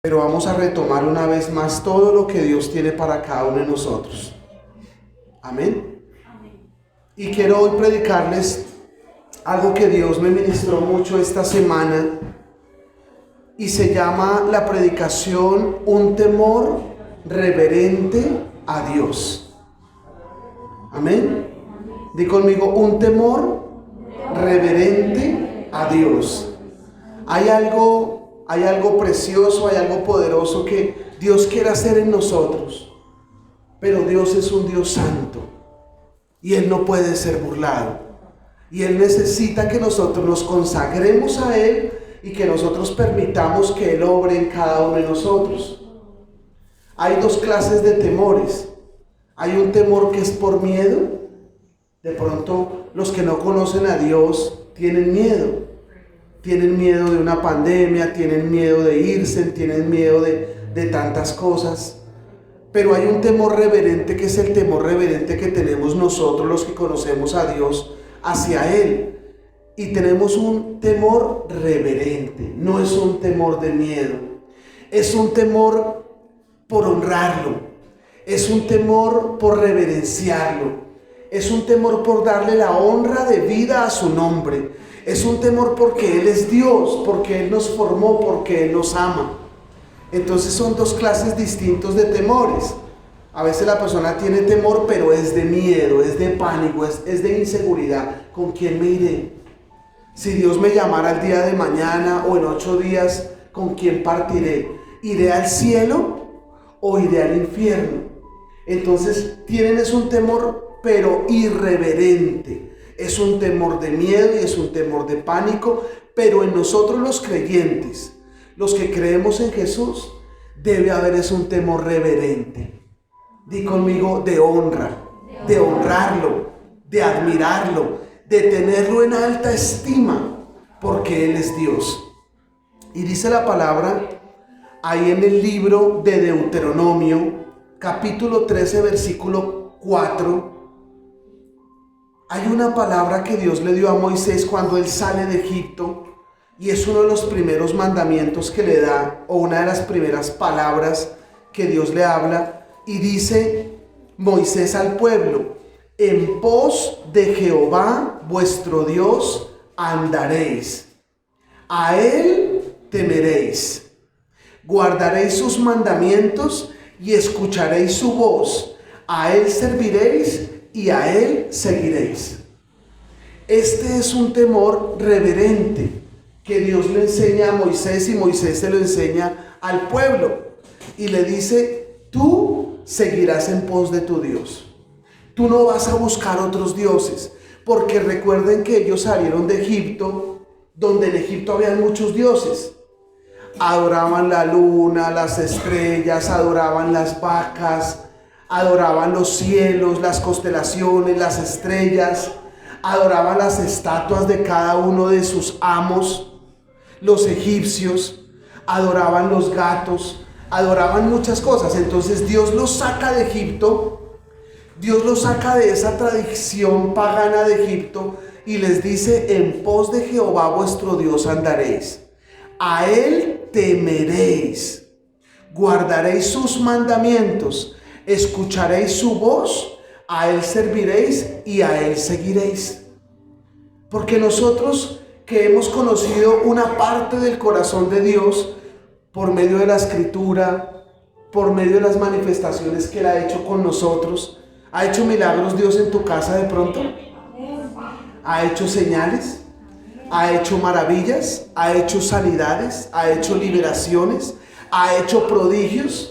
Pero vamos a retomar una vez más todo lo que Dios tiene para cada uno de nosotros. Amén. Y quiero hoy predicarles algo que Dios me ministró mucho esta semana y se llama la predicación Un temor reverente a Dios. Amén. Di conmigo, un temor reverente a Dios. Hay algo precioso, hay algo poderoso que Dios quiere hacer en nosotros. Pero Dios es un Dios santo y Él no puede ser burlado. Y Él necesita que nosotros nos consagremos a Él y que nosotros permitamos que Él obre en cada uno de nosotros. Hay dos clases de temores. Hay un temor que es por miedo. De pronto los que no conocen a Dios tienen miedo. Tienen miedo de una pandemia, tienen miedo de irse, tienen miedo de tantas cosas. Pero hay un temor reverente que es el temor reverente que tenemos nosotros los que conocemos a Dios hacia Él. Y tenemos un temor reverente, no es un temor de miedo. Es un temor por honrarlo, es un temor por reverenciarlo, es un temor por darle la honra de vida a su nombre. Es un temor porque Él es Dios, porque Él nos formó, porque Él nos ama. Entonces son dos clases distintas de temores. A veces la persona tiene temor, pero es de miedo, es de pánico, es de inseguridad. ¿Con quién me iré? Si Dios me llamara el día de mañana o en 8 días, ¿con quién partiré? ¿Iré al cielo o iré al infierno? Entonces es un temor, pero irreverente. Es un temor de miedo y es un temor de pánico, pero en nosotros los creyentes, los que creemos en Jesús, debe haber un temor reverente. Di conmigo, de honra, de honrarlo, de admirarlo, de tenerlo en alta estima, porque Él es Dios. Y dice la palabra ahí en el libro de Deuteronomio, capítulo 13, versículo 4, hay una palabra que Dios le dio a Moisés cuando él sale de Egipto y es uno de los primeros mandamientos que le da, o una de las primeras palabras que Dios le habla, y dice Moisés al pueblo: en pos de Jehová vuestro Dios andaréis, a Él temeréis, guardaréis sus mandamientos y escucharéis su voz, a Él serviréis y a Él seguiréis. Este es un temor reverente que Dios le enseña a Moisés y Moisés se lo enseña al pueblo y le dice: tú seguirás en pos de tu Dios, tú no vas a buscar otros dioses, porque recuerden que ellos salieron de Egipto, donde en Egipto habían muchos dioses. Adoraban la luna, las estrellas, adoraban las vacas, adoraban los cielos, las constelaciones, las estrellas, adoraban las estatuas de cada uno de sus amos. Los egipcios adoraban los gatos, adoraban muchas cosas. Entonces Dios los saca de Egipto, Dios los saca de esa tradición pagana de Egipto y les dice: en pos de Jehová vuestro Dios andaréis, a Él temeréis, guardaréis sus mandamientos, escucharéis su voz, a Él serviréis y a Él seguiréis. Porque nosotros que hemos conocido una parte del corazón de Dios por medio de la Escritura, por medio de las manifestaciones que Él ha hecho con nosotros, ¿ha hecho milagros Dios en tu casa de pronto? ¿Ha hecho señales? ¿Ha hecho maravillas? ¿Ha hecho sanidades? ¿Ha hecho liberaciones? ¿Ha hecho prodigios?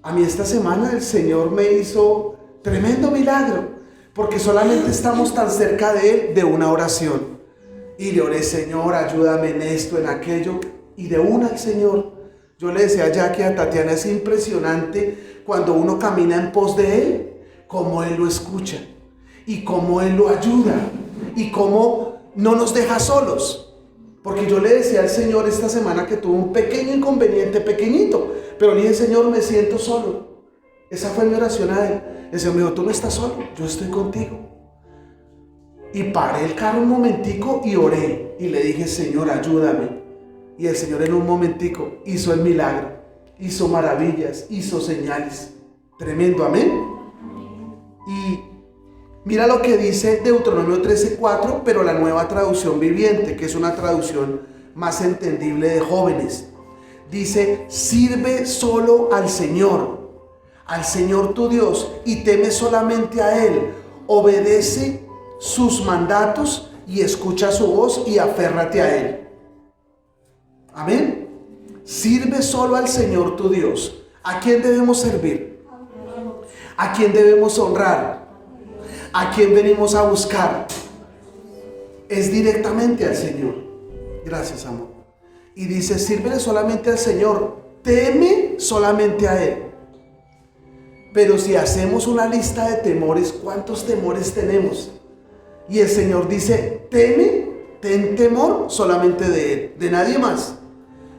A mí esta semana el Señor me hizo tremendo milagro, porque solamente estamos tan cerca de Él de una oración. Y le oré: Señor, ayúdame en esto, en aquello, y de una al Señor. Yo le decía a Jackie, a Tatiana, es impresionante cuando uno camina en pos de Él, cómo Él lo escucha, y cómo Él lo ayuda, y cómo no nos deja solos. Porque yo le decía al Señor esta semana que tuve un pequeño inconveniente, pequeñito, pero le dije: Señor, me siento solo. Esa fue mi oración a Él. El Señor me dijo: tú no estás solo, yo estoy contigo. Y paré el carro un momentico y oré y le dije: Señor, ayúdame. Y el Señor en un momentico hizo el milagro, hizo maravillas, hizo señales. Tremendo, amén. Y mira lo que dice Deuteronomio 13:4, pero la Nueva Traducción Viviente, que es una traducción más entendible de jóvenes. Dice: sirve solo al Señor tu Dios, y teme solamente a Él. Obedece sus mandatos y escucha su voz y aférrate a Él. Amén. Sirve solo al Señor tu Dios. ¿A quién debemos servir? ¿A quién debemos honrar? ¿A quién venimos a buscar? Es directamente al Señor. Gracias, amor. Y dice: sírvele solamente al Señor, teme solamente a Él. Pero si hacemos una lista de temores, ¿cuántos temores tenemos? Y el Señor dice: ten temor solamente de Él, de nadie más.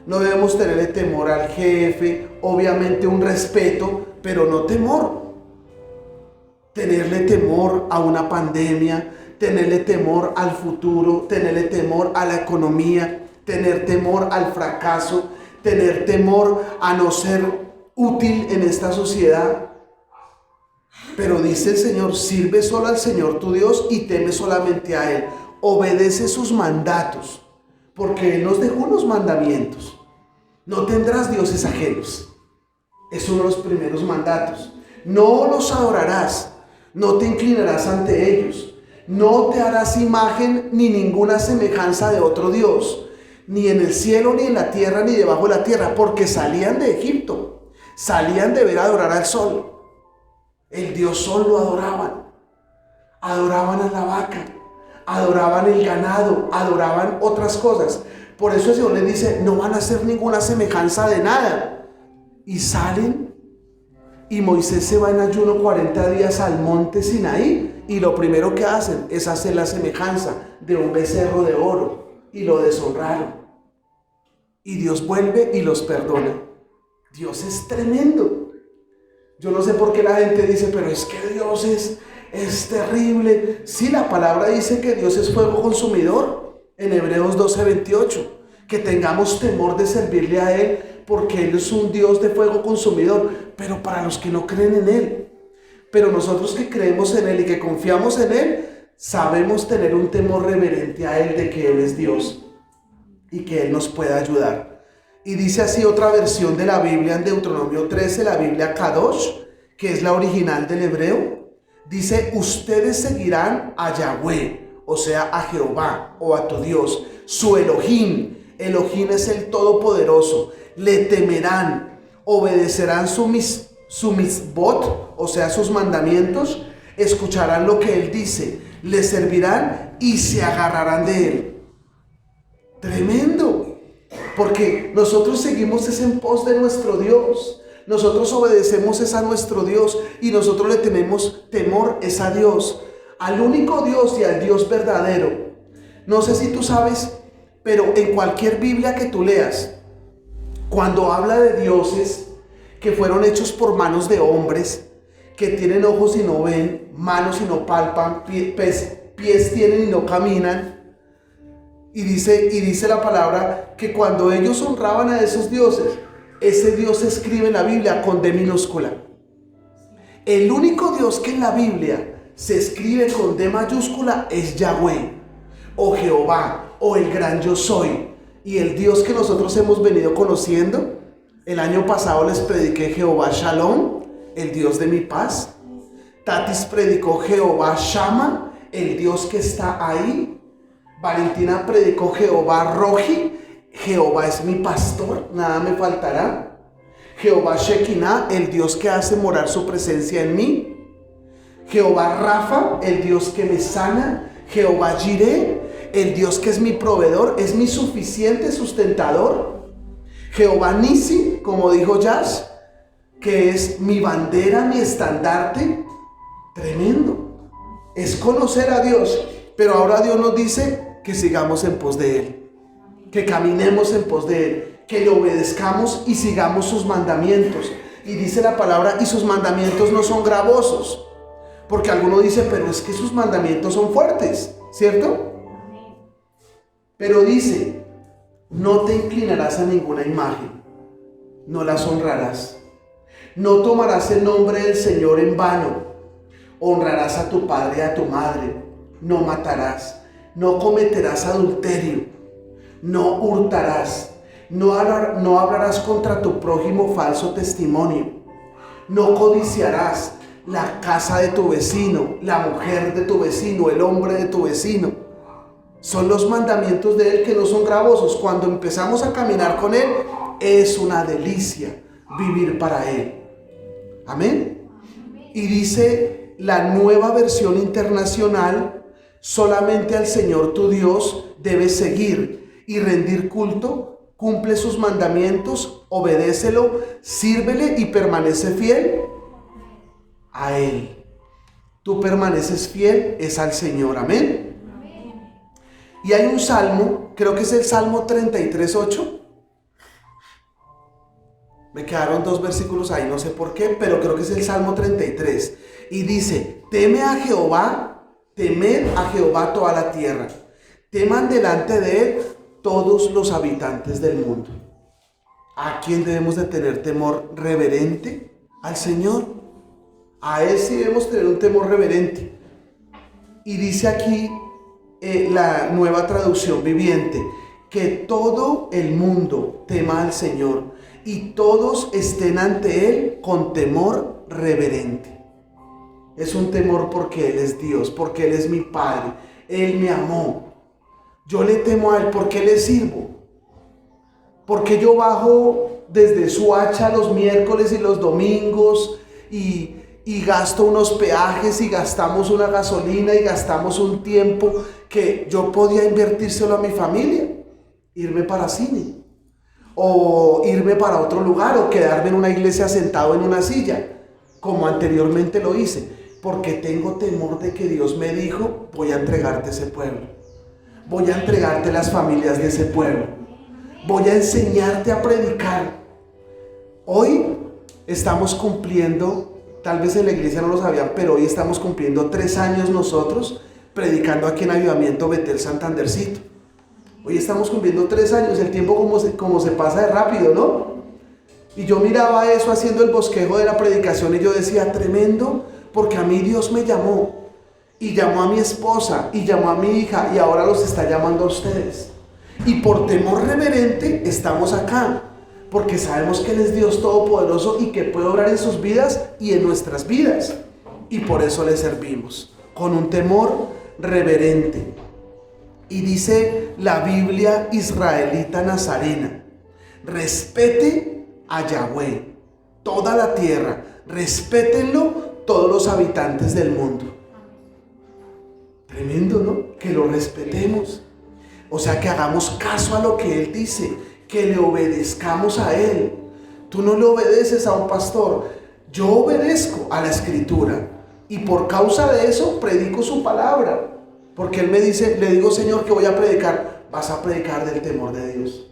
No debemos tenerle temor al jefe, obviamente un respeto, pero no temor. Tenerle temor a una pandemia, tenerle temor al futuro, tenerle temor a la economía, tener temor al fracaso, tener temor a no ser útil en esta sociedad. Pero dice el Señor: sirve solo al Señor tu Dios y teme solamente a Él. Obedece sus mandatos, porque Él nos dejó unos mandamientos. No tendrás dioses ajenos. Es uno de los primeros mandatos. No los adorarás, no te inclinarás ante ellos, no te harás imagen ni ninguna semejanza de otro Dios, ni en el cielo, ni en la tierra, ni debajo de la tierra, porque salían de Egipto, salían de ver adorar al sol. El dios sol lo adoraban. Adoraban a la vaca, adoraban el ganado, adoraban otras cosas. Por eso el Señor les dice: no van a hacer ninguna semejanza de nada. Y salen, y Moisés se va en ayuno 40 días al monte Sinaí, y lo primero que hacen es hacer la semejanza de un becerro de oro, y lo deshonraron. Y Dios vuelve y los perdona. Dios es tremendo. Yo no sé por qué la gente dice: pero es que Dios es terrible. Sí, la palabra dice que Dios es fuego consumidor en Hebreos 12:28. Que tengamos temor de servirle a Él, porque Él es un Dios de fuego consumidor. Pero para los que no creen en Él, pero nosotros que creemos en Él y que confiamos en Él, sabemos tener un temor reverente a Él, de que Él es Dios y que Él nos pueda ayudar. Y dice así otra versión de la Biblia en Deuteronomio 13, la Biblia Kadosh, que es la original del hebreo. Dice: ustedes seguirán a Yahweh, o sea, a Jehová o a tu Dios, su Elohim. Elohim es el Todopoderoso. Le temerán, obedecerán su mitzvot, o sea, sus mandamientos, escucharán lo que Él dice, le servirán y se agarrarán de Él. Tremendo. Porque nosotros seguimos es en pos de nuestro Dios. Nosotros obedecemos es a nuestro Dios, y nosotros le tenemos temor es a Dios, al único Dios y al Dios verdadero. No sé si tú sabes, pero en cualquier Biblia que tú leas, cuando habla de dioses que fueron hechos por manos de hombres, que tienen ojos y no ven, manos y no palpan, pies tienen y no caminan, y dice la palabra que cuando ellos honraban a esos dioses, ese Dios se escribe en la Biblia con D minúscula. El único Dios que en la Biblia se escribe con D mayúscula es Yahweh, o Jehová, o el gran yo soy. Y el Dios que nosotros hemos venido conociendo, el año pasado les prediqué Jehová Shalom, el Dios de mi paz. Tatis predicó Jehová Shama, el Dios que está ahí. Valentina predicó Jehová Roji, Jehová es mi pastor, nada me faltará. Jehová Shekinah, el Dios que hace morar su presencia en mí. Jehová Rafa, el Dios que me sana. Jehová Jireh, el Dios que es mi proveedor, es mi suficiente sustentador. Jehová Nisi, como dijo Jazz, que es mi bandera, mi estandarte. Tremendo. Es conocer a Dios, pero ahora Dios nos dice que sigamos en pos de Él, que caminemos en pos de Él, que le obedezcamos y sigamos sus mandamientos. Y dice la palabra: y sus mandamientos no son gravosos. Porque alguno dice: pero es que sus mandamientos son fuertes, ¿cierto? Pero dice: No te inclinarás a ninguna imagen, no las honrarás. No tomarás el nombre del Señor en vano. Honrarás a tu padre y a tu madre. No matarás. No cometerás adulterio. No hurtarás. No hablarás contra tu prójimo falso testimonio. No codiciarás la casa de tu vecino, la mujer de tu vecino, el hombre de tu vecino. Son los mandamientos de Él que no son gravosos. Cuando empezamos a caminar con Él, es una delicia vivir para Él. Amén. Y dice la Nueva Versión Internacional: solamente al Señor tu Dios debes seguir y rendir culto, cumple sus mandamientos, obedécelo, sírvele y permanece fiel a Él. Tú permaneces fiel es al Señor. Amén. Y hay un salmo, creo que es el Salmo 33:8. Me quedaron 2 versículos ahí, no sé por qué, pero creo que es el Salmo 33. Y dice: temed a Jehová toda la tierra. Teman delante de Él todos los habitantes del mundo. ¿A quién debemos de tener temor reverente? Al Señor. A Él sí debemos tener un temor reverente. Y dice aquí la Nueva Traducción Viviente: que todo el mundo tema al Señor y todos estén ante Él con temor reverente. Es un temor porque Él es Dios, porque Él es mi Padre, Él me amó. Yo le temo a Él porque le sirvo. Porque yo bajo desde Suacha los miércoles y los domingos y gasto unos peajes y gastamos una gasolina y gastamos un tiempo que yo podía invertírselo a mi familia, irme para cine o irme para otro lugar o quedarme en una iglesia sentado en una silla, como anteriormente lo hice, porque tengo temor de que Dios me dijo: voy a entregarte ese pueblo, voy a entregarte las familias de ese pueblo, voy a enseñarte a predicar. Hoy estamos cumpliendo, tal vez en la iglesia no lo sabían, pero hoy estamos cumpliendo 3 años nosotros predicando aquí en Avivamiento Betel Santandercito. Hoy estamos cumpliendo 3 años, el tiempo como se pasa de rápido, ¿no? Y yo miraba eso haciendo el bosquejo de la predicación y yo decía: tremendo, porque a mí Dios me llamó, y llamó a mi esposa, y llamó a mi hija, y ahora los está llamando a ustedes. Y por temor reverente estamos acá, porque sabemos que Él es Dios Todopoderoso y que puede obrar en sus vidas y en nuestras vidas. Y por eso le servimos, con un temor reverente. Y dice la Biblia israelita nazarena: respete a Yahweh toda la tierra, respétenlo todos los habitantes del mundo. Tremendo, ¿no? Que lo respetemos. O sea, que hagamos caso a lo que Él dice, que le obedezcamos a Él. Tú no le obedeces a un pastor, yo obedezco a la Escritura y por causa de eso predico su palabra. Porque Él me dice, le digo: Señor, que voy a predicar. Vas a predicar del temor de Dios.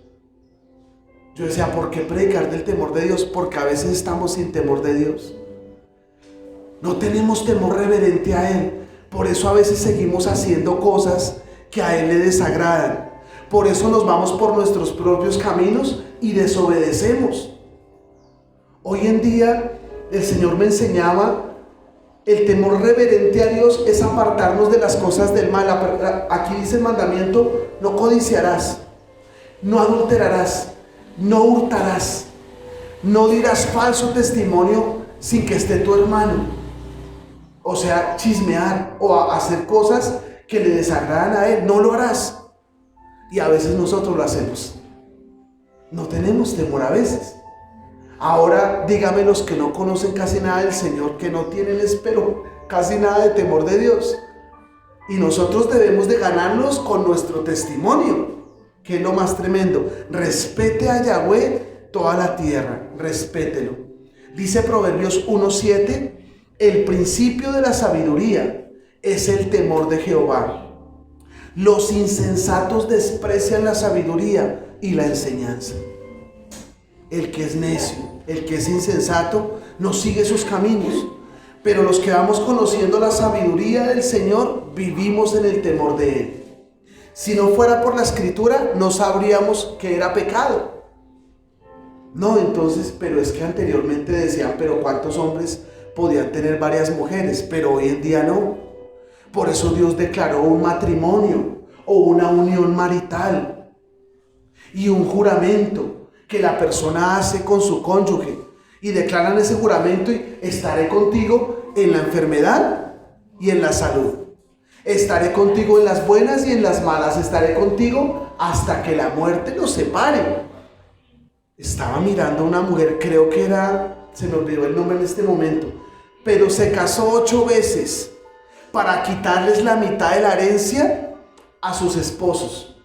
Yo decía: ¿por qué predicar del temor de Dios? Porque a veces estamos sin temor de Dios. No tenemos temor reverente a Él. Por eso a veces seguimos haciendo cosas que a Él le desagradan. Por eso nos vamos por nuestros propios caminos y desobedecemos. Hoy en día el Señor me enseñaba: el temor reverente a Dios es apartarnos de las cosas del mal. Aquí dice el mandamiento: no codiciarás, no adulterarás, no hurtarás, no dirás falso testimonio sin que esté tu hermano. O sea, chismear o hacer cosas que le desagradan a Él, no lo harás. Y a veces nosotros lo hacemos. No tenemos temor a veces. Ahora dígame los que no conocen casi nada del Señor, que no tienen, espero, casi nada de temor de Dios. Y nosotros debemos de ganarlos con nuestro testimonio, que es lo más tremendo. Respete a Yahweh toda la tierra, respételo. Dice Proverbios 1:7: el principio de la sabiduría es el temor de Jehová. Los insensatos desprecian la sabiduría y la enseñanza. El que es necio, el que es insensato, no sigue sus caminos. Pero los que vamos conociendo la sabiduría del Señor, vivimos en el temor de Él. Si no fuera por la escritura, no sabríamos que era pecado. No, entonces, pero es que anteriormente decían, pero ¿cuántos hombres podían tener varias mujeres? Pero hoy en día no. Por eso Dios declaró un matrimonio o una unión marital y un juramento que la persona hace con su cónyuge, y declaran ese juramento: y estaré contigo en la enfermedad y en la salud, estaré contigo en las buenas y en las malas, estaré contigo hasta que la muerte nos separe. Estaba mirando a una mujer, creo que era, se me olvidó el nombre en este momento, pero se casó 8 veces para quitarles la mitad de la herencia a sus esposos,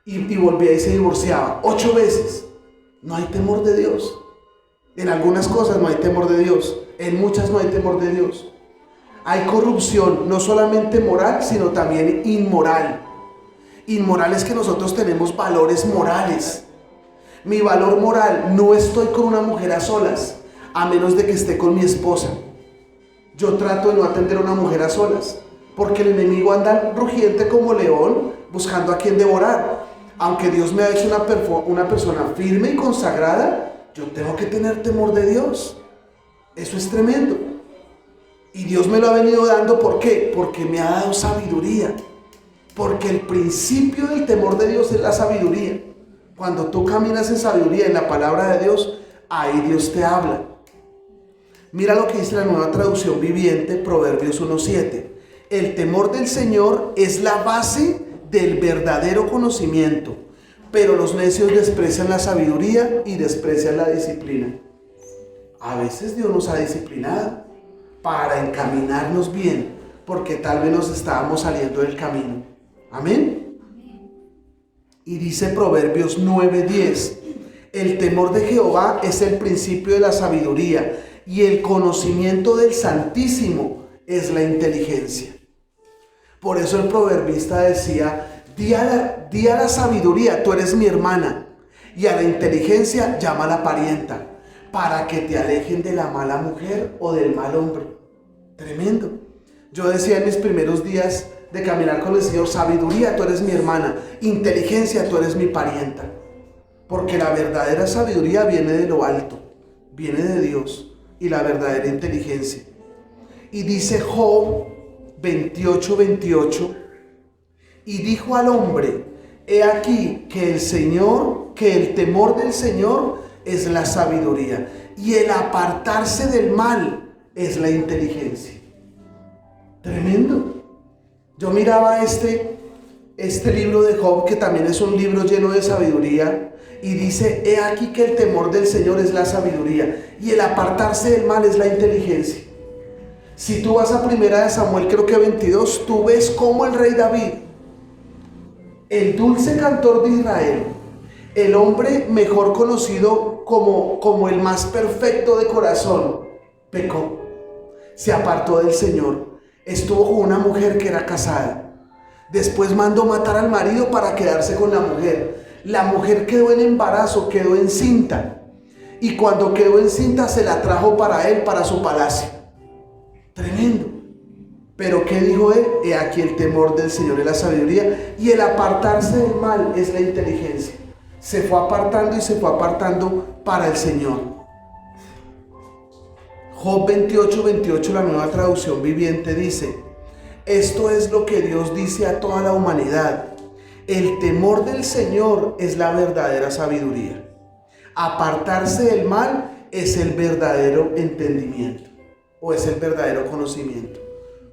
y volvía y se divorciaba 8 veces. No hay temor de Dios. En algunas cosas no hay temor de Dios, en muchas no hay temor de Dios. Hay corrupción, no solamente moral, sino también inmoral. Inmoral es que nosotros tenemos valores morales. Mi valor moral: no estoy con una mujer a solas, a menos de que esté con mi esposa. Yo trato de no atender a una mujer a solas, porque el enemigo anda rugiente como león, buscando a quien devorar. Aunque Dios me ha hecho una persona firme y consagrada, yo tengo que tener temor de Dios. Eso es tremendo. Y Dios me lo ha venido dando. ¿Por qué? Porque me ha dado sabiduría. Porque el principio del temor de Dios es la sabiduría. Cuando tú caminas en sabiduría, en la palabra de Dios, ahí Dios te habla. Mira lo que dice la Nueva Traducción Viviente, Proverbios 1:7. El temor del Señor es la base del verdadero conocimiento, pero los necios desprecian la sabiduría y desprecian la disciplina. A veces Dios nos ha disciplinado para encaminarnos bien, porque tal vez nos estábamos saliendo del camino. Amén. Y dice Proverbios 9:10: el temor de Jehová es el principio de la sabiduría, y el conocimiento del Santísimo es la inteligencia. Por eso el proverbista decía: di a la sabiduría, tú eres mi hermana, y a la inteligencia, llámala parienta, para que te alejen de la mala mujer o del mal hombre. Tremendo. Yo decía en mis primeros días de caminar con el Señor: sabiduría, tú eres mi hermana; inteligencia, tú eres mi parienta. Porque la verdadera sabiduría viene de lo alto, viene de Dios, y la verdadera inteligencia. Y dice Job 28:28: y dijo al hombre: he aquí que el temor del Señor es la sabiduría, y el apartarse del mal es la inteligencia. Tremendo. Yo miraba este libro de Job, que también es un libro lleno de sabiduría, y dice: he aquí que el temor del Señor es la sabiduría, y el apartarse del mal es la inteligencia. Si tú vas a 1 Samuel, creo que 22, tú ves cómo el rey David, el dulce cantor de Israel, el hombre mejor conocido como el más perfecto de corazón, pecó, se apartó del Señor, estuvo con una mujer que era casada, después mandó matar al marido para quedarse con la mujer quedó en embarazo, quedó encinta, y cuando quedó encinta se la trajo para él, para su palacio. Tremendo. Pero ¿qué dijo él? He aquí el temor del Señor es la sabiduría, y el apartarse del mal es la inteligencia. Se fue apartando y se fue apartando para el Señor. Job 28:28, la Nueva Traducción Viviente, dice: esto es lo que Dios dice a toda la humanidad: el temor del Señor es la verdadera sabiduría. Apartarse del mal es el verdadero entendimiento, o es el verdadero conocimiento.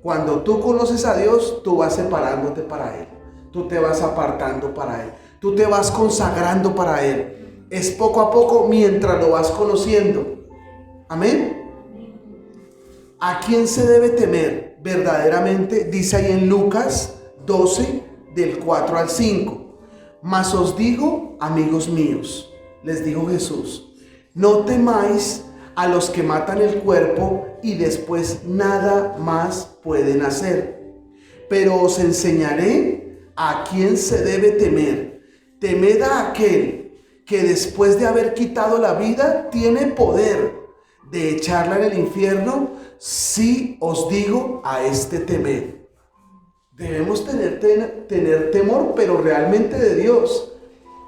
Cuando tú conoces a Dios, tú vas separándote para Él, tú te vas apartando para Él, tú te vas consagrando para Él. Es poco a poco mientras lo vas conociendo. Amén. ¿A quién se debe temer verdaderamente? Dice ahí en Lucas 12, del 4 al 5. Mas os digo, amigos míos, les dijo Jesús, no temáis a los que matan el cuerpo y después nada más pueden hacer. Pero os enseñaré a quién se debe temer. Temed a aquel que después de haber quitado la vida tiene poder de echarla en el infierno. Sí os digo, a este temed. Debemos tener temor, pero realmente de Dios,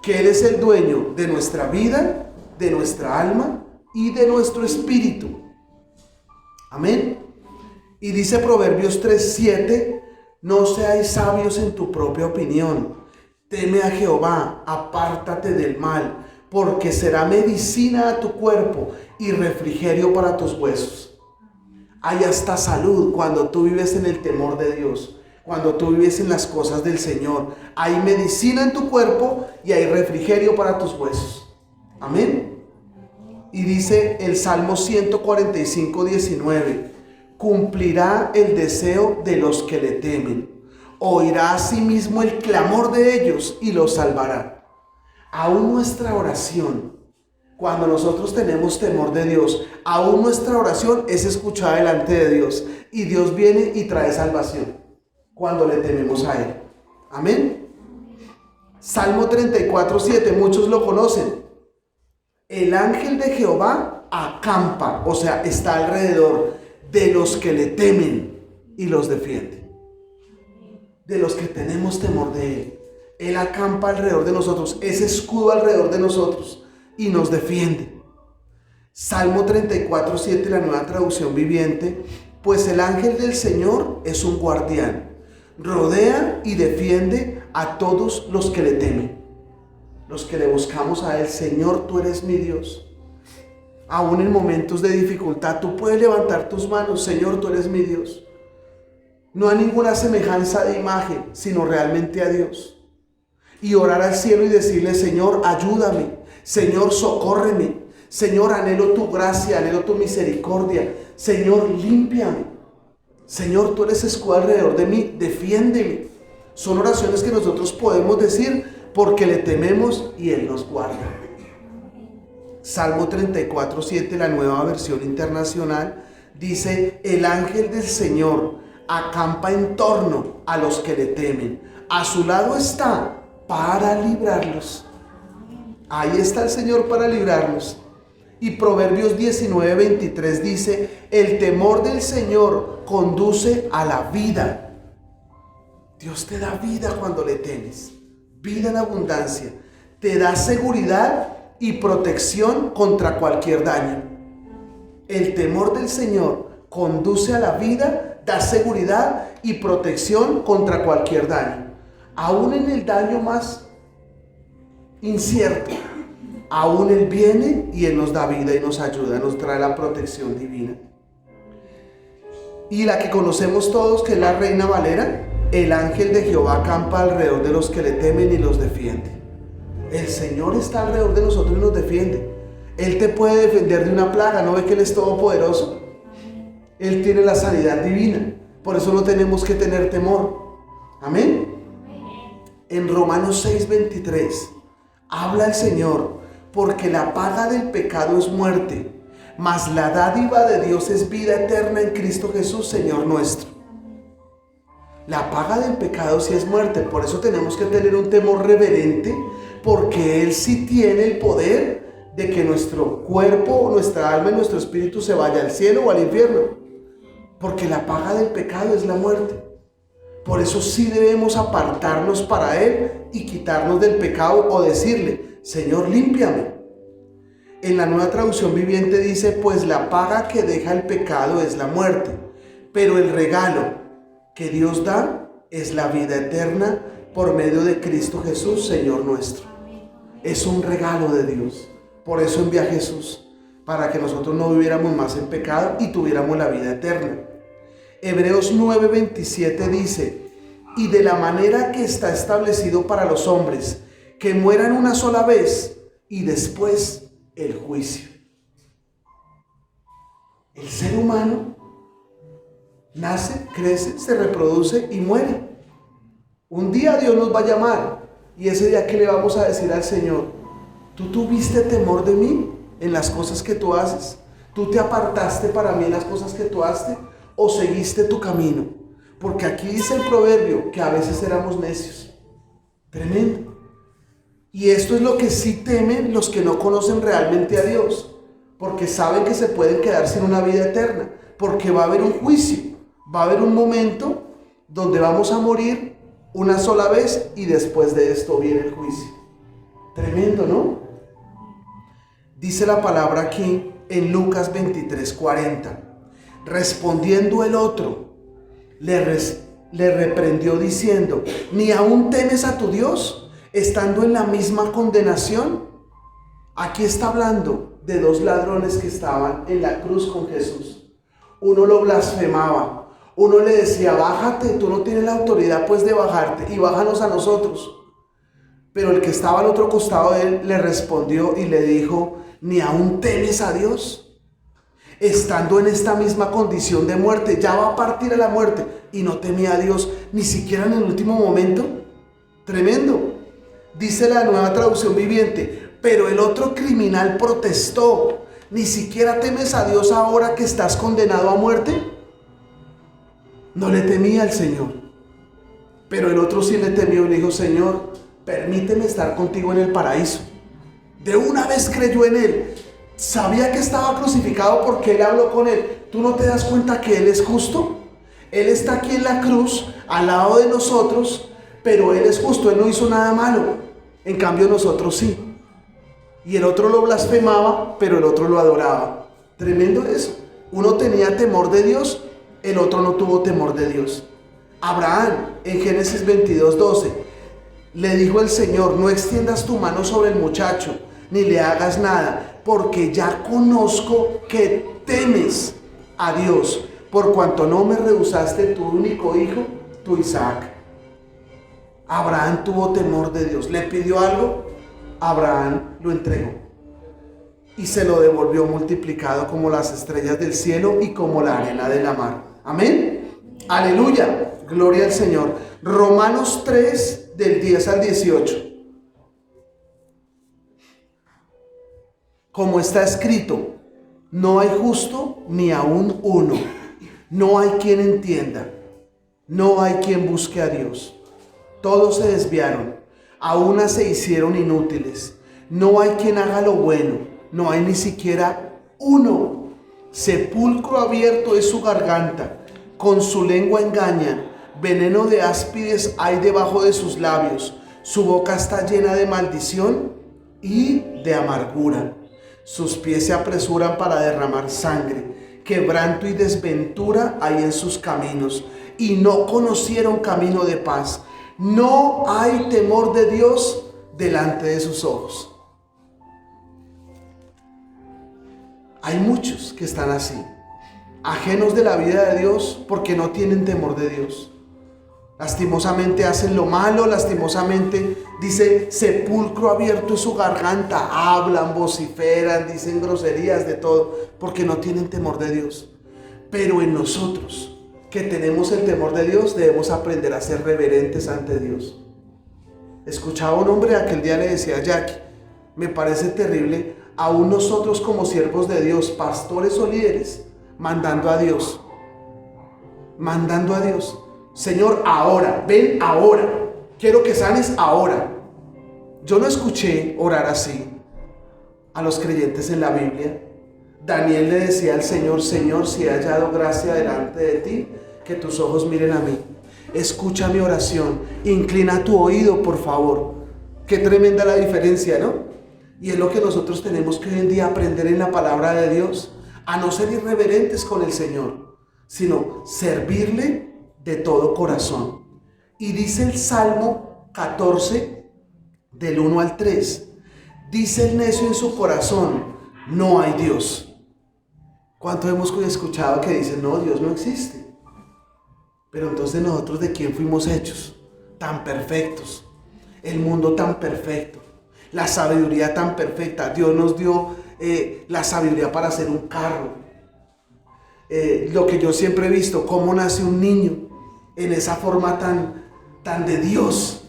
que Él es el dueño de nuestra vida, de nuestra alma y de nuestro espíritu. Amén. Y dice Proverbios 3:7, no seáis sabios en tu propia opinión, teme a Jehová, apártate del mal, porque será medicina a tu cuerpo y refrigerio para tus huesos. Hay hasta salud cuando tú vives en el temor de Dios, cuando tú vives en las cosas del Señor. Hay medicina en tu cuerpo y hay refrigerio para tus huesos. Amén. Y dice el Salmo 145:19, cumplirá el deseo de los que le temen, oirá asimismo el clamor de ellos y los salvará. Aún nuestra oración, cuando nosotros tenemos temor de Dios, aún nuestra oración es escuchada delante de Dios, y Dios viene y trae salvación cuando le tememos a Él. Amén. Salmo 34:7, muchos lo conocen. El ángel de Jehová acampa, o sea, está alrededor de los que le temen y los defiende. De los que tenemos temor de Él. Él acampa alrededor de nosotros, es escudo alrededor de nosotros y nos defiende. Salmo 34:7, la Nueva Traducción Viviente, pues el ángel del Señor es un guardián, rodea y defiende a todos los que le temen. Los que le buscamos a Él. Señor, tú eres mi Dios. Aún en momentos de dificultad, tú puedes levantar tus manos. Señor, tú eres mi Dios. No hay ninguna semejanza de imagen, sino realmente a Dios. Y orar al cielo y decirle, Señor, ayúdame. Señor, socórreme. Señor, anhelo tu gracia, anhelo tu misericordia. Señor, límpiame. Señor, tú eres escudo alrededor de mí, defiéndeme. Son oraciones que nosotros podemos decir porque le tememos y Él nos guarda. Salmo 34:7, la Nueva Versión Internacional, dice, el ángel del Señor acampa en torno a los que le temen. A su lado está para librarlos. Ahí está el Señor para librarnos. Y Proverbios 19:23 dice, el temor del Señor conduce a la vida. Dios te da vida cuando le temes. Vida en abundancia. Te da seguridad y protección contra cualquier daño. El temor del Señor conduce a la vida, da seguridad y protección contra cualquier daño. Aún en el daño más incierto, aún Él viene y Él nos da vida y nos ayuda, nos trae la protección divina. Y la que conocemos todos, que es la Reina Valera, el ángel de Jehová acampa alrededor de los que le temen y los defiende. El Señor está alrededor de nosotros y nos defiende. Él te puede defender de una plaga. ¿No ve que Él es todopoderoso? Él tiene la sanidad divina. Por eso no tenemos que tener temor. Amén. En Romanos 6:23 habla el Señor, porque la paga del pecado es muerte, mas la dádiva de Dios es vida eterna en Cristo Jesús, Señor nuestro. La paga del pecado sí es muerte. Por eso tenemos que tener un temor reverente, porque Él sí tiene el poder de que nuestro cuerpo, nuestra alma y nuestro espíritu se vaya al cielo o al infierno. Porque la paga del pecado es la muerte. Por eso sí debemos apartarnos para Él y quitarnos del pecado o decirle, Señor, límpiame. En la Nueva Traducción Viviente dice, pues la paga que deja el pecado es la muerte, pero el regalo que Dios da es la vida eterna por medio de Cristo Jesús, Señor nuestro. Es un regalo de Dios. Por eso envía a Jesús, para que nosotros no viviéramos más en pecado y tuviéramos la vida eterna. Hebreos 9:27 dice, y de la manera que está establecido para los hombres, que mueran una sola vez y después el juicio. El ser humano nace, crece, se reproduce y muere. Un día Dios nos va a llamar, y ese día, ¿qué le vamos a decir al Señor? ¿Tú tuviste temor de mí en las cosas que tú haces? ¿Tú te apartaste para mí en las cosas que tú haces? ¿O seguiste tu camino? Porque aquí dice el proverbio que a veces éramos necios. Tremendo. Y esto es lo que sí temen los que no conocen realmente a Dios, porque saben que se pueden quedar sin una vida eterna, porque va a haber un juicio, va a haber un momento donde vamos a morir una sola vez y después de esto viene el juicio. Tremendo, ¿no? Dice la palabra aquí en Lucas 23:40. Respondiendo el otro, le reprendió diciendo: ¿ni aún temes a tu Dios, estando en la misma condenación? Aquí está hablando de dos ladrones que estaban en la cruz con Jesús. Uno lo blasfemaba, uno le decía: bájate, tú no tienes la autoridad pues de bajarte, y bájanos a nosotros. Pero el que estaba al otro costado de él le respondió y le dijo: ¿ni aún temes a Dios? Estando en esta misma condición de muerte, ya va a partir a la muerte, y no temía a Dios ni siquiera en el último momento. Tremendo. Dice la Nueva Traducción Viviente: pero el otro criminal protestó: ¿ni siquiera temes a Dios ahora que estás condenado a muerte? No le temía al Señor, pero el otro sí le temió y le dijo: Señor, permíteme estar contigo en el paraíso. De una vez creyó en él. Sabía que estaba crucificado porque él habló con él. ¿Tú no te das cuenta que él es justo? Él está aquí en la cruz, al lado de nosotros, pero él es justo, él no hizo nada malo. En cambio nosotros sí. Y el otro lo blasfemaba, pero el otro lo adoraba. Tremendo eso. Uno tenía temor de Dios, el otro no tuvo temor de Dios. Abraham, en Génesis 22:12, le dijo el Señor: no extiendas tu mano sobre el muchacho, ni le hagas nada, porque ya conozco que temes a Dios, por cuanto no me rehusaste tu único hijo, tu Isaac. Abraham tuvo temor de Dios. Le pidió algo, Abraham lo entregó y se lo devolvió multiplicado como las estrellas del cielo y como la arena de la mar. Amén. Aleluya. Gloria al Señor. Romanos 3, del 10 al 18. Como está escrito: no hay justo ni aun uno, no hay quien entienda, no hay quien busque a Dios. Todos se desviaron, a una se hicieron inútiles. No hay quien haga lo bueno, no hay ni siquiera uno. Sepulcro abierto es su garganta, con su lengua engañan. Veneno de áspides hay debajo de sus labios. Su boca está llena de maldición y de amargura. Sus pies se apresuran para derramar sangre. Quebranto y desventura hay en sus caminos, y no conocieron camino de paz. No hay temor de Dios delante de sus ojos. Hay muchos que están así, ajenos de la vida de Dios porque no tienen temor de Dios. Lastimosamente hacen lo malo, lastimosamente, dice, sepulcro abierto es su garganta, hablan, vociferan, dicen groserías, de todo, porque no tienen temor de Dios. Pero en nosotros, que tenemos el temor de Dios, debemos aprender a ser reverentes ante Dios. Escuchaba a un hombre aquel día, le decía a Jackie: me parece terrible, aún nosotros como siervos de Dios, pastores o líderes, mandando a Dios. Señor, ahora, ven ahora, quiero que sanes ahora. Yo no escuché orar así a los creyentes en la Biblia. Daniel le decía al Señor: Señor, si he hallado gracia delante de ti, que tus ojos miren a mí. Escucha mi oración, inclina tu oído, por favor. Qué tremenda la diferencia, ¿no? Y es lo que nosotros tenemos que hoy en día aprender en la palabra de Dios, a no ser irreverentes con el Señor, sino servirle de todo corazón. Y dice el Salmo 14, del 1 al 3, dice el necio en su corazón: no hay Dios. ¿Cuánto hemos escuchado que dicen: no, Dios no existe? Pero entonces, nosotros, ¿de quién fuimos hechos? Tan perfectos, el mundo tan perfecto, la sabiduría tan perfecta. Dios nos dio la sabiduría para hacer un carro. Lo que yo siempre he visto, cómo nace un niño en esa forma tan de Dios.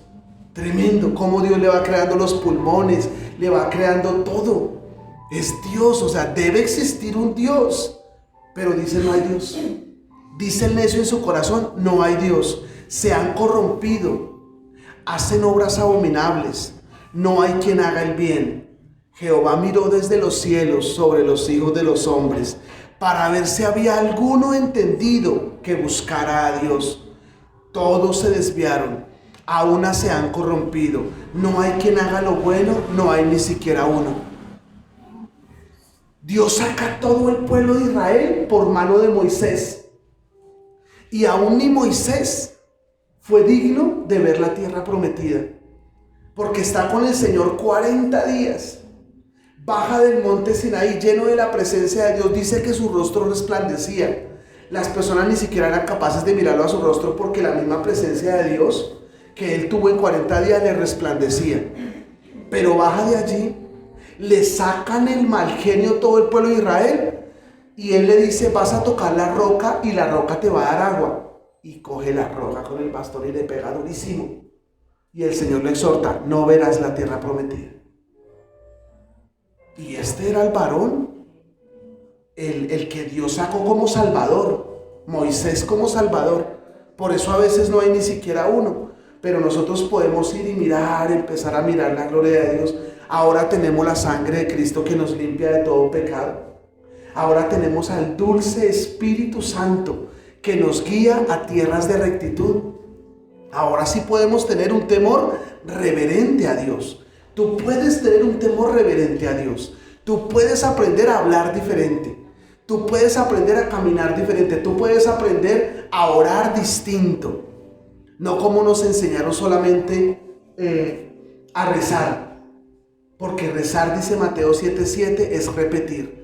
Tremendo, cómo Dios le va creando los pulmones, le va creando todo. Es Dios, o sea, debe existir un Dios. Pero dice: no hay Dios. Dice el necio en su corazón: no hay Dios. Se han corrompido, hacen obras abominables, no hay quien haga el bien. Jehová miró desde los cielos sobre los hijos de los hombres, para ver si había alguno entendido que buscara a Dios. Todos se desviaron, a una se han corrompido. No hay quien haga lo bueno, no hay ni siquiera uno. Dios saca a todo el pueblo de Israel por mano de Moisés. Y aún ni Moisés fue digno de ver la tierra prometida, porque está con el Señor 40 días. Baja del monte Sinaí lleno de la presencia de Dios. Dice que su rostro resplandecía. Las personas ni siquiera eran capaces de mirarlo a su rostro, porque la misma presencia de Dios que él tuvo en 40 días le resplandecía. Pero baja de allí, le sacan el mal genio todo el pueblo de Israel, y él le dice: vas a tocar la roca y la roca te va a dar agua. Y coge la roca con el bastón y le pega durísimo. Y el Señor le exhorta: no verás la tierra prometida. Y este era el varón, el que Dios sacó como Salvador, Moisés como Salvador. Por eso a veces no hay ni siquiera uno, pero nosotros podemos ir y mirar, empezar a mirar la gloria de Dios. Ahora tenemos la sangre de Cristo que nos limpia de todo pecado. Ahora tenemos al dulce Espíritu Santo que nos guía a tierras de rectitud. Ahora sí podemos tener un temor reverente a Dios. Tú puedes tener un temor reverente a Dios. Tú puedes aprender a hablar diferente. Tú puedes aprender a caminar diferente. Tú puedes aprender a orar distinto. No como nos enseñaron solamente a rezar. Porque rezar, dice Mateo 7:7, es repetir.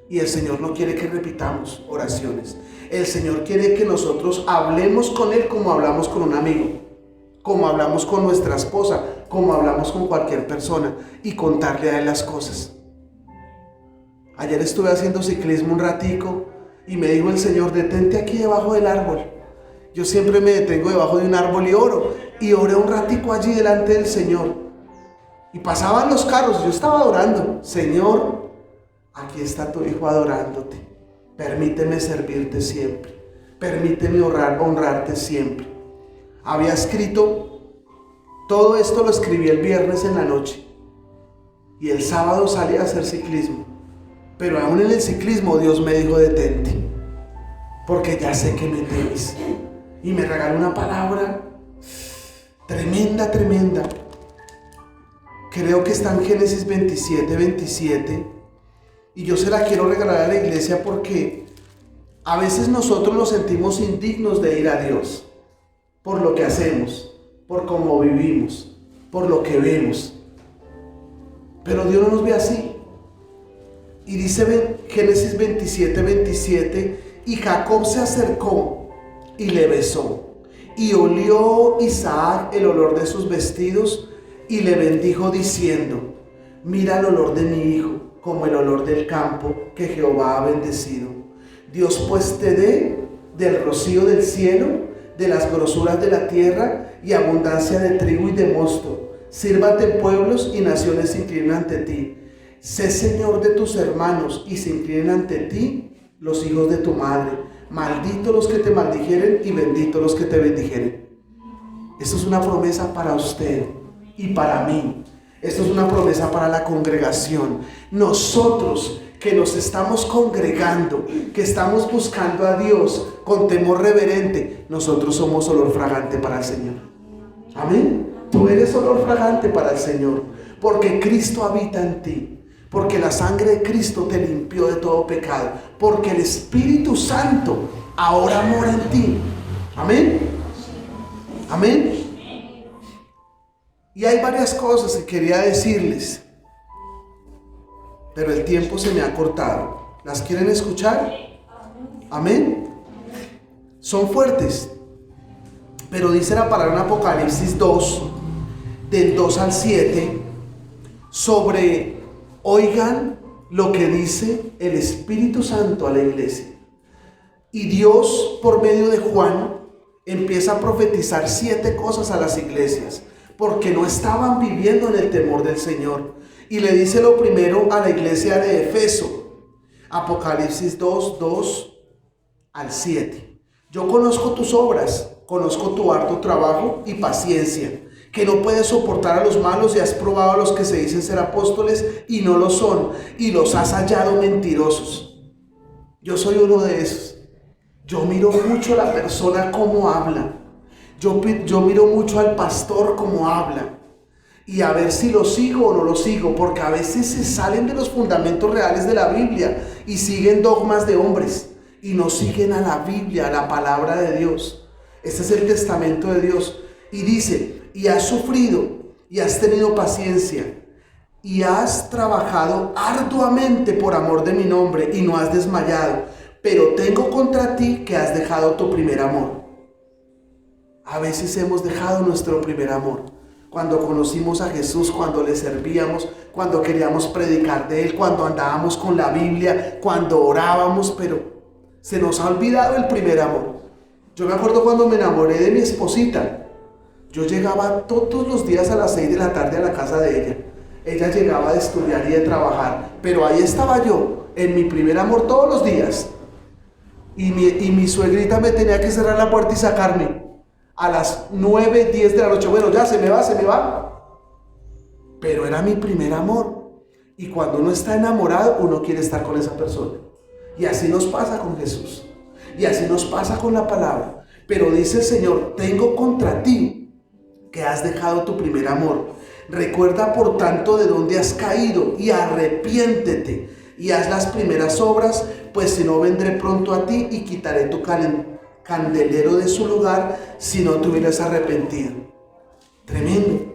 Y el Señor no quiere que repitamos oraciones. El Señor quiere que nosotros hablemos con Él como hablamos con un amigo, como hablamos con nuestra esposa, como hablamos con cualquier persona, y contarle a Él las cosas. Ayer estuve haciendo ciclismo un ratico y me dijo el Señor: detente aquí debajo del árbol. Yo siempre me detengo debajo de un árbol y oro. Y oré un ratico allí delante del Señor. Y pasaban los carros, yo estaba orando: Señor, aquí está tu hijo adorándote. Permíteme servirte siempre. Permíteme honrarte siempre. Había escrito, todo esto lo escribí el viernes en la noche. Y el sábado salí a hacer ciclismo. Pero aún en el ciclismo Dios me dijo: detente, porque ya sé que me temes. Y me regaló una palabra tremenda, tremenda. Creo que está en Génesis 27:27. Y yo se la quiero regalar a la iglesia porque a veces nosotros nos sentimos indignos de ir a Dios por lo que hacemos, por cómo vivimos, por lo que vemos. Pero Dios no nos ve así. Y dice Génesis 27:27, y Jacob se acercó y le besó. Y olió Isaac el olor de sus vestidos y le bendijo diciendo: mira el olor de mi hijo, como el olor del campo que Jehová ha bendecido. Dios pues te dé del rocío del cielo, de las grosuras de la tierra y abundancia de trigo y de mosto. Sírvate pueblos y naciones se inclinen ante ti. Sé Señor de tus hermanos y se inclinen ante ti los hijos de tu madre. Malditos los que te maldijeren y benditos los que te bendijeren. Esto es una promesa para usted y para mí. Esto es una promesa para la congregación. Nosotros que nos estamos congregando, que estamos buscando a Dios con temor reverente, nosotros somos olor fragante para el Señor. Amén. Tú eres olor fragante para el Señor, porque Cristo habita en ti, porque la sangre de Cristo te limpió de todo pecado, porque el Espíritu Santo ahora mora en ti. Amén. Amén. Y hay varias cosas que quería decirles, pero el tiempo se me ha cortado. ¿Las quieren escuchar? Amén. Son fuertes, pero dice la palabra en Apocalipsis 2, del 2 al 7, sobre, oigan lo que dice el Espíritu Santo a la iglesia. Y Dios, por medio de Juan, empieza a profetizar 7 cosas a las iglesias, porque no estaban viviendo en el temor del Señor. Y le dice lo primero a la iglesia de Efeso, Apocalipsis 2, 2 al 7. Yo conozco tus obras, conozco tu arduo trabajo y paciencia, que no puedes soportar a los malos y has probado a los que se dicen ser apóstoles y no lo son, y los has hallado mentirosos. Yo soy uno de esos. Yo miro mucho a la persona cómo habla. Yo miro mucho al pastor como habla y a ver si lo sigo o no lo sigo, porque a veces se salen de los fundamentos reales de la Biblia y siguen dogmas de hombres y no siguen a la Biblia, a la palabra de Dios. Este es el testamento de Dios. Y dice, y has sufrido y has tenido paciencia y has trabajado arduamente por amor de mi nombre y no has desmayado, pero tengo contra ti que has dejado tu primer amor. A veces hemos dejado nuestro primer amor. Cuando conocimos a Jesús, cuando le servíamos, cuando queríamos predicar de Él, cuando andábamos con la Biblia, cuando orábamos, pero se nos ha olvidado el primer amor. Yo me acuerdo cuando me enamoré de mi esposita. Yo llegaba todos los días a las 6 de la tarde a la casa de ella. Ella llegaba de estudiar y de trabajar, pero ahí estaba yo, en mi primer amor todos los días. Y mi suegrita me tenía que cerrar la puerta y sacarme a las 9, 10 de la noche. Bueno, ya se me va. Pero era mi primer amor. Y cuando uno está enamorado, uno quiere estar con esa persona. Y así nos pasa con Jesús. Y así nos pasa con la palabra. Pero dice el Señor, tengo contra ti que has dejado tu primer amor. Recuerda por tanto de dónde has caído y arrepiéntete y haz las primeras obras, pues si no vendré pronto a ti y quitaré tu candelero de su lugar si no te hubieras arrepentido. Tremendo.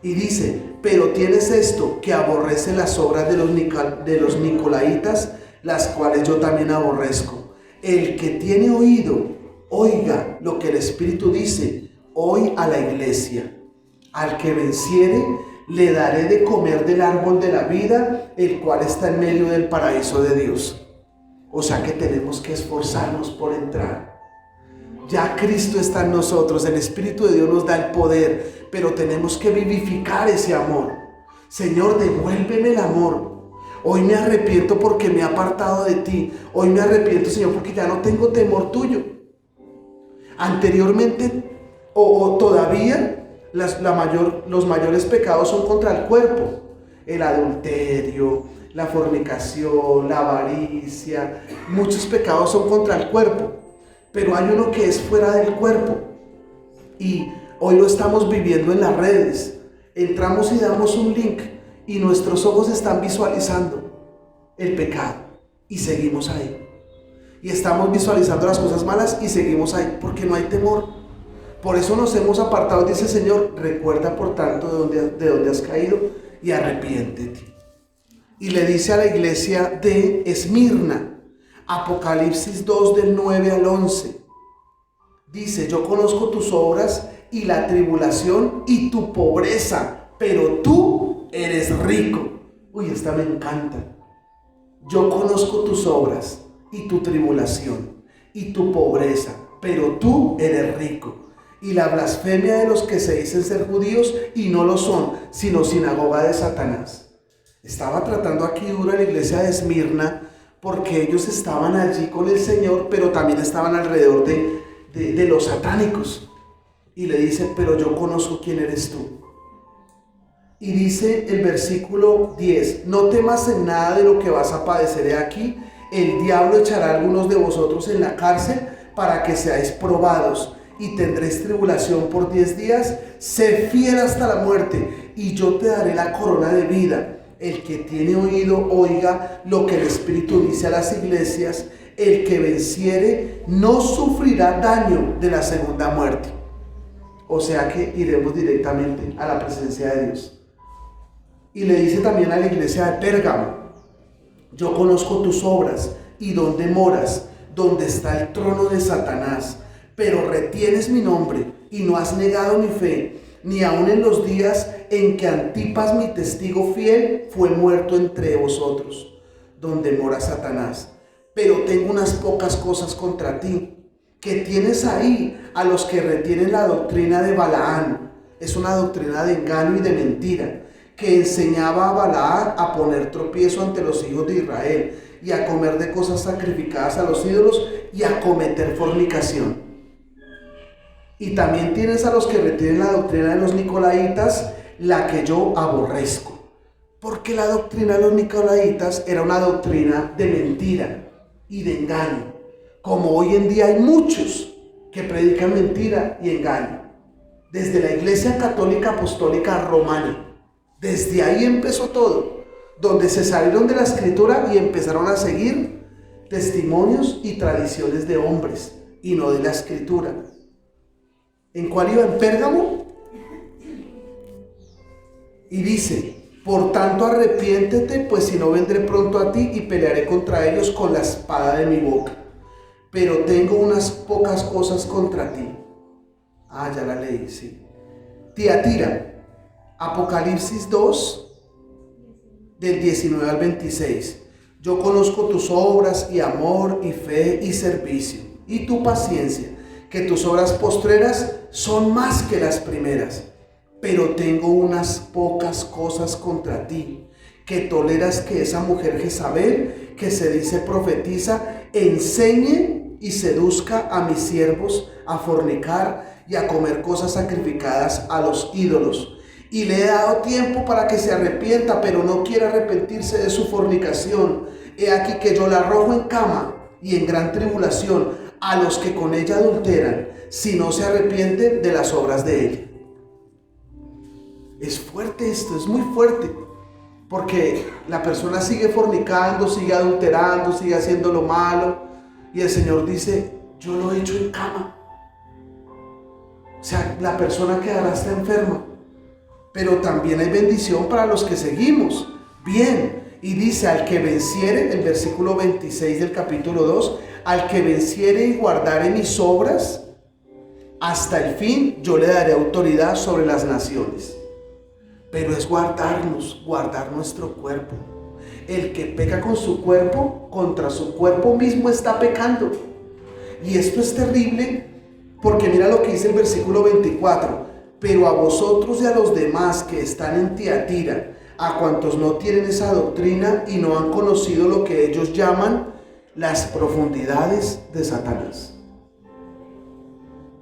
Y dice, pero tienes esto, que aborrece las obras de los nicolaitas, las cuales yo también aborrezco. El que tiene oído, oiga lo que el Espíritu dice hoy a la iglesia. Al que venciere, le daré de comer del árbol de la vida, el cual está en medio del paraíso de Dios. O sea que tenemos que esforzarnos por entrar. Ya Cristo está en nosotros, el Espíritu de Dios nos da el poder, pero tenemos que vivificar ese amor. Señor, devuélveme el amor. Hoy me arrepiento porque me he apartado de ti. Hoy me arrepiento, Señor, porque ya no tengo temor tuyo. Anteriormente o todavía los mayores pecados son contra el cuerpo. El adulterio, la fornicación, la avaricia, muchos pecados son contra el cuerpo. Pero hay uno que es fuera del cuerpo. Y hoy lo estamos viviendo en las redes. Entramos y damos un link y nuestros ojos están visualizando el pecado y seguimos ahí. Y estamos visualizando las cosas malas y seguimos ahí porque no hay temor. Por eso nos hemos apartado, dice el Señor, recuerda por tanto de dónde has caído y arrepiéntete. Y le dice a la iglesia de Esmirna, Apocalipsis 2 del 9 al 11. Dice, yo conozco tus obras y la tribulación y tu pobreza, pero tú eres rico. Uy, esta me encanta. Yo conozco tus obras y tu tribulación y tu pobreza, pero tú eres rico. Y la blasfemia de los que se dicen ser judíos y no lo son, sino sinagoga de Satanás. Estaba tratando aquí duro a la iglesia de Esmirna porque ellos estaban allí con el Señor, pero también estaban alrededor de los satánicos. Y le dice, pero yo conozco quién eres tú. Y dice el versículo 10, no temas en nada de lo que vas a padecer aquí. El diablo echará a algunos de vosotros en la cárcel para que seáis probados y tendréis tribulación por 10 días. Sé fiel hasta la muerte y yo te daré la corona de vida. El que tiene oído, oiga lo que el Espíritu dice a las iglesias. El que venciere no sufrirá daño de la segunda muerte. O sea que iremos directamente a la presencia de Dios. Y le dice también a la iglesia de Pérgamo, yo conozco tus obras y dónde moras, donde está el trono de Satanás, pero retienes mi nombre y no has negado mi fe, ni aun en los días en que Antipas, mi testigo fiel, fue muerto entre vosotros, donde mora Satanás. Pero tengo unas pocas cosas contra ti, que tienes ahí a los que retienen la doctrina de Balaán. Es una doctrina de engaño y de mentira, que enseñaba a Balaán a poner tropiezo ante los hijos de Israel y a comer de cosas sacrificadas a los ídolos y a cometer fornicación. Y también tienes a los que retienen la doctrina de los nicolaitas, la que yo aborrezco. Porque la doctrina de los nicolaitas era una doctrina de mentira y de engaño, como hoy en día hay muchos que predican mentira y engaño. Desde la Iglesia Católica Apostólica Romana, desde ahí empezó todo, donde se salieron de la Escritura y empezaron a seguir testimonios y tradiciones de hombres y no de la Escritura. ¿En cuál iba? En Pérgamo. Y dice: por tanto arrepiéntete, pues si no vendré pronto a ti y pelearé contra ellos con la espada de mi boca. Pero tengo unas pocas cosas contra ti. Ya la leí, sí. Tiatira, Apocalipsis 2, del 19 al 26. Yo conozco tus obras y amor y fe y servicio y tu paciencia, que tus obras postreras son más que las primeras. Pero tengo unas pocas cosas contra ti, que toleras que esa mujer Jezabel, que se dice profetiza, enseñe y seduzca a mis siervos a fornicar y a comer cosas sacrificadas a los ídolos. Y le he dado tiempo para que se arrepienta, pero no quiere arrepentirse de su fornicación. He aquí que yo la arrojo en cama y en gran tribulación a los que con ella adulteran, si no se arrepienten de las obras de ella. Es fuerte esto, es muy fuerte, porque la persona sigue fornicando, sigue adulterando, sigue haciendo lo malo, y el Señor dice: yo lo he hecho en cama. O sea, la persona quedará hasta enferma, pero también hay bendición para los que seguimos bien. Y dice: al que venciere, el versículo 26 del capítulo 2, al que venciere y guardare mis obras hasta el fin, yo le daré autoridad sobre las naciones. Pero es guardar nuestro cuerpo. El que peca con su cuerpo, contra su cuerpo mismo está pecando. Y esto es terrible, porque mira lo que dice el versículo 24. Pero a vosotros y a los demás que están en Tiatira, a cuantos no tienen esa doctrina y no han conocido lo que ellos llaman las profundidades de Satanás.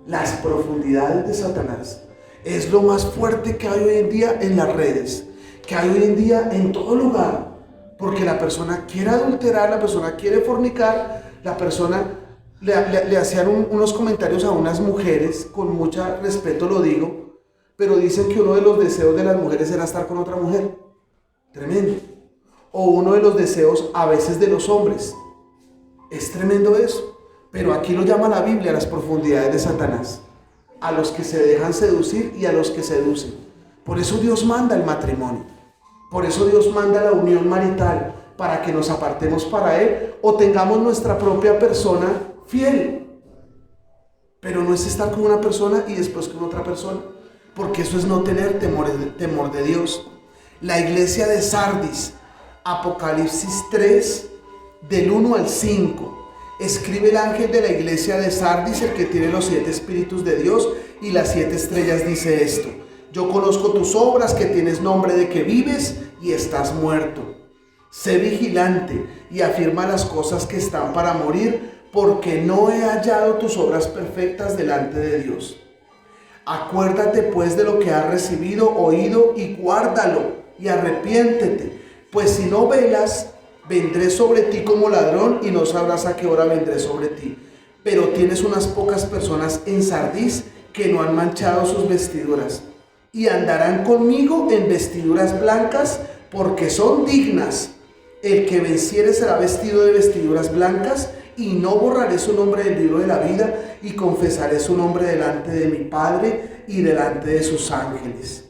Las profundidades de Satanás. Es lo más fuerte que hay hoy en día en las redes, que hay hoy en día en todo lugar, porque la persona quiere adulterar, la persona quiere fornicar, la persona le hacían unos comentarios a unas mujeres, con mucho respeto lo digo, pero dicen que uno de los deseos de las mujeres era estar con otra mujer. Tremendo. O uno de los deseos a veces de los hombres. Es tremendo eso, pero aquí lo llama la Biblia las profundidades de Satanás. A los que se dejan seducir y a los que seducen. Por eso Dios manda el matrimonio. Por eso Dios manda la unión marital, para que nos apartemos para Él o tengamos nuestra propia persona fiel. Pero no es estar con una persona y después con otra persona, porque eso es no tener temor de Dios. La iglesia de Sardis, Apocalipsis 3, del 1 al 5. Escribe el ángel de la iglesia de Sardis, el que tiene los 7 espíritus de Dios y las 7 estrellas, dice esto: yo conozco tus obras, que tienes nombre de que vives y estás muerto. Sé vigilante y afirma las cosas que están para morir, porque no he hallado tus obras perfectas delante de Dios. Acuérdate pues de lo que has recibido, oído, y guárdalo, y arrepiéntete, pues si no velas, vendré sobre ti como ladrón y no sabrás a qué hora vendré sobre ti. Pero tienes unas pocas personas en Sardis que no han manchado sus vestiduras y andarán conmigo en vestiduras blancas, porque son dignas. El que venciere será vestido de vestiduras blancas, y no borraré su nombre del libro de la vida, y confesaré su nombre delante de mi Padre y delante de sus ángeles.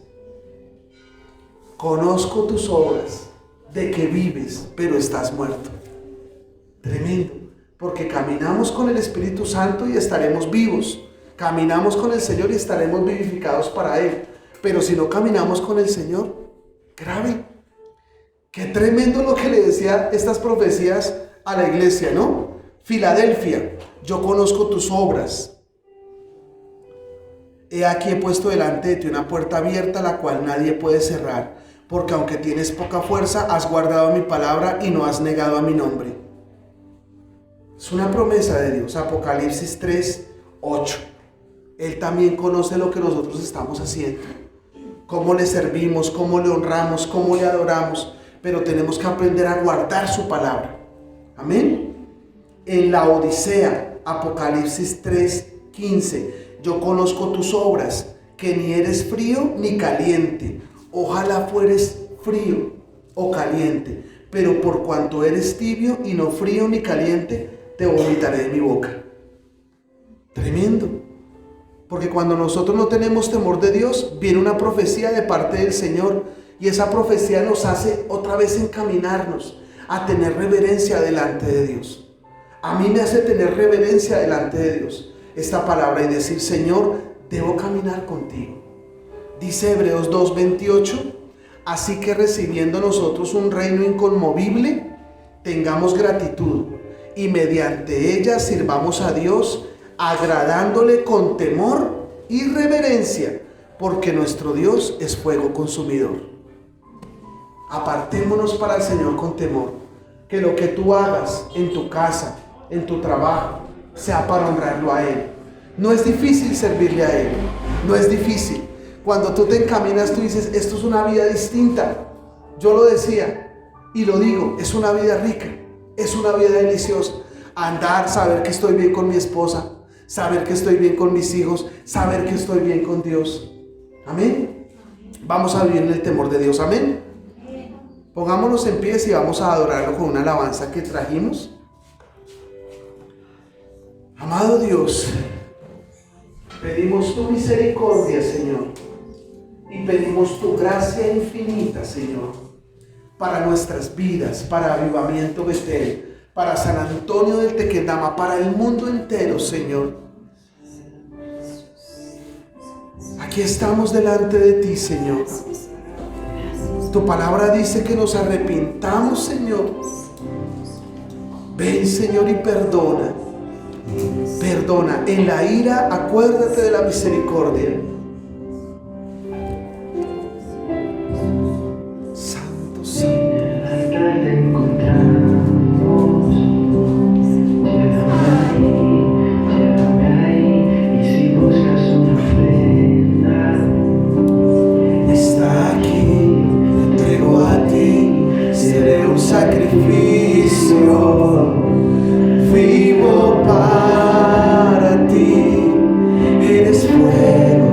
Conozco tus obras, de que vives, pero estás muerto. Tremendo, porque caminamos con el Espíritu Santo y estaremos vivos. Caminamos con el Señor y estaremos vivificados para Él. Pero si no caminamos con el Señor, grave. Qué tremendo lo que le decía estas profecías a la iglesia, ¿no? Filadelfia, yo conozco tus obras. He aquí he puesto delante de ti una puerta abierta, la cual nadie puede cerrar. Porque aunque tienes poca fuerza, has guardado mi palabra y no has negado a mi nombre. Es una promesa de Dios. Apocalipsis 3, 8. Él también conoce lo que nosotros estamos haciendo. Cómo le servimos, cómo le honramos, cómo le adoramos. Pero tenemos que aprender a guardar su palabra. Amén. En la Odisea, Apocalipsis 3, 15. Yo conozco tus obras, que ni eres frío ni caliente. Ojalá fueres frío o caliente, pero por cuanto eres tibio y no frío ni caliente, te vomitaré de mi boca. Tremendo. Porque cuando nosotros no tenemos temor de Dios, viene una profecía de parte del Señor, y esa profecía nos hace otra vez encaminarnos a tener reverencia delante de Dios. A mí me hace tener reverencia delante de Dios esta palabra y decir: Señor, debo caminar contigo. Dice Hebreos 2:28: así que recibiendo nosotros un reino inconmovible, tengamos gratitud y mediante ella sirvamos a Dios, agradándole con temor y reverencia, porque nuestro Dios es fuego consumidor. Apartémonos para el Señor con temor. Que lo que tú hagas en tu casa, en tu trabajo, sea para honrarlo a Él. No es difícil servirle a Él. No es difícil. Cuando tú te encaminas, tú dices: esto es una vida distinta. Yo lo decía y lo digo, es una vida rica, es una vida deliciosa. Andar, saber que estoy bien con mi esposa, saber que estoy bien con mis hijos, saber que estoy bien con Dios. Amén. Vamos a vivir en el temor de Dios. Amén. Pongámonos en pie y vamos a adorarlo con una alabanza que trajimos. Amado Dios, pedimos tu misericordia, Señor, y pedimos tu gracia infinita, Señor, para nuestras vidas, para Avivamiento Betel, para San Antonio del Tequendama, para el mundo entero, Señor. Aquí estamos delante de ti, Señor. Tu palabra dice que nos arrepintamos, Señor. Ven, Señor, y perdona. Perdona. En la ira, acuérdate de la misericordia. Santo, Santo. Sacrificio vivo para ti, eres fuego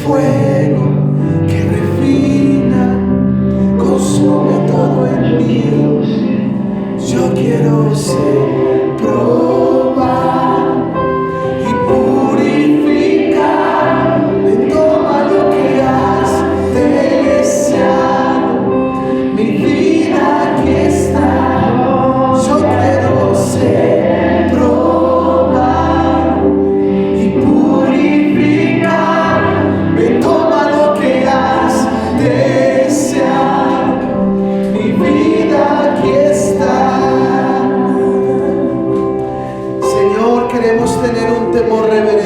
fuego que refina, consume todo en mí. Yo quiero ser probado y purificar. Ven, toma lo que has deseado. Mi vida aquí está. Yo quiero ser probado y purificar. Ven, toma lo que has deseado. Mi vida aquí está. Señor, queremos tener un temor reverente